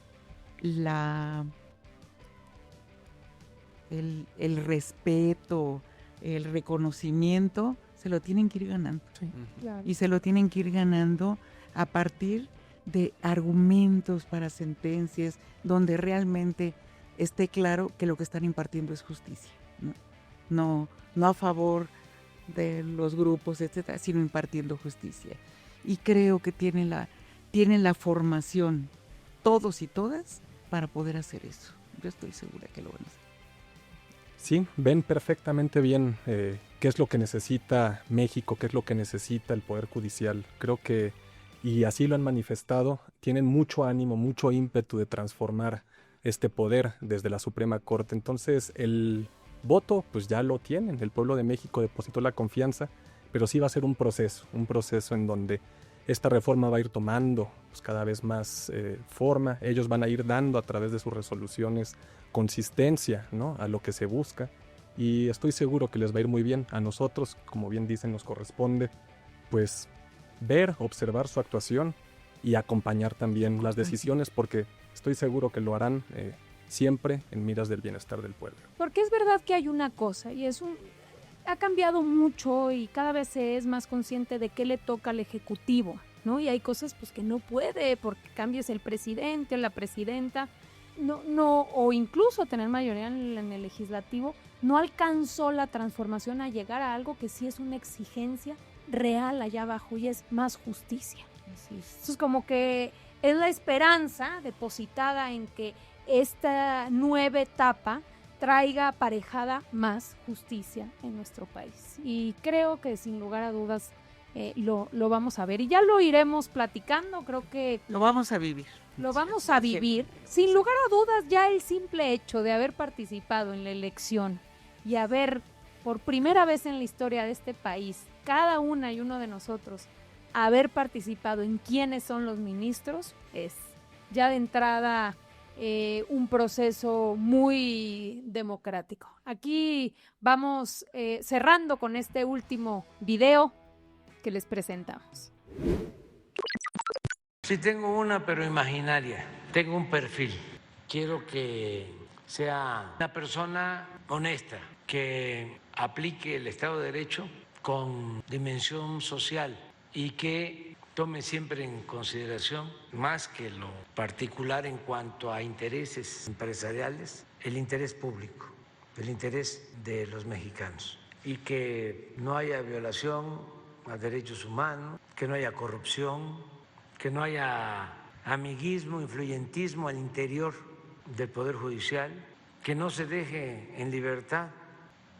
el respeto, el reconocimiento, se lo tienen que ir ganando. Sí. Claro. Y se lo tienen que ir ganando a partir de argumentos para sentencias donde realmente esté claro que lo que están impartiendo es justicia, no a favor de los grupos, etcétera, sino impartiendo justicia. Y creo que tienen la formación, todos y todas, para poder hacer eso. Yo estoy segura que lo van a hacer. Sí, ven perfectamente bien qué es lo que necesita México, qué es lo que necesita el Poder Judicial. Creo que, y así lo han manifestado, tienen mucho ánimo, mucho ímpetu de transformar este poder desde la Suprema Corte. Entonces, el voto, pues ya lo tienen. El pueblo de México depositó la confianza, pero sí va a ser un proceso en donde esta reforma va a ir tomando pues, cada vez más forma. Ellos van a ir dando a través de sus resoluciones consistencia, ¿no?, a lo que se busca, y estoy seguro que les va a ir muy bien. A nosotros, como bien dicen, nos corresponde pues ver, observar su actuación y acompañar también las decisiones, porque estoy seguro que lo harán siempre en miras del bienestar del pueblo. Porque es verdad que hay una cosa, y ha cambiado mucho y cada vez se es más consciente de qué le toca al Ejecutivo, ¿no? Y hay cosas pues que no puede, porque cambies el presidente o la presidenta, no, o incluso tener mayoría en el Legislativo, no alcanzó la transformación a llegar a algo que sí es una exigencia real allá abajo, y es más justicia. Entonces como que es la esperanza depositada en que esta nueva etapa traiga aparejada más justicia en nuestro país. Y creo que sin lugar a dudas lo vamos a ver. Y ya lo iremos platicando, creo que... Lo vamos a vivir. Lo vamos a vivir. Sin lugar a dudas, ya el simple hecho de haber participado en la elección y haber, por primera vez en la historia de este país, cada una y uno de nosotros, haber participado en quiénes son los ministros, es ya de entrada un proceso muy democrático. Aquí vamos cerrando con este último video que les presentamos. Sí tengo una, pero imaginaria. Tengo un perfil. Quiero que sea una persona honesta, que aplique el Estado de Derecho con dimensión social y que tome siempre en consideración, más que lo particular en cuanto a intereses empresariales, el interés público, el interés de los mexicanos, y que no haya violación a derechos humanos, que no haya corrupción, que no haya amiguismo, influyentismo al interior del Poder Judicial, que no se deje en libertad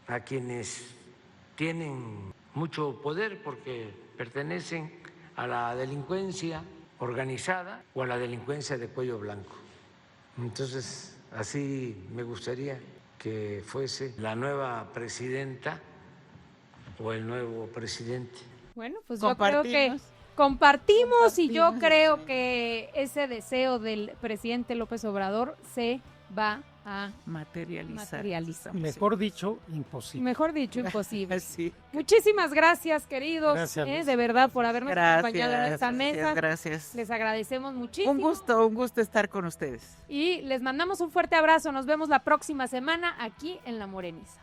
a quienes tienen mucho poder porque pertenecen a la delincuencia organizada o a la delincuencia de cuello blanco. Entonces, así me gustaría que fuese la nueva presidenta o el nuevo presidente. Bueno, pues yo creo que compartimos y yo creo que ese deseo del presidente López Obrador se va a materializar. Mejor dicho, imposible. Mejor dicho, imposible. Sí. Muchísimas gracias, queridos, Gracias, de verdad, por habernos acompañado en esta mesa. Gracias. Les agradecemos muchísimo. Un gusto estar con ustedes. Y les mandamos un fuerte abrazo. Nos vemos la próxima semana aquí en La Moreniza.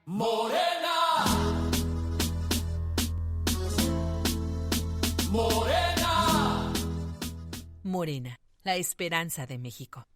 Morena, Morena, Morena, la esperanza de México.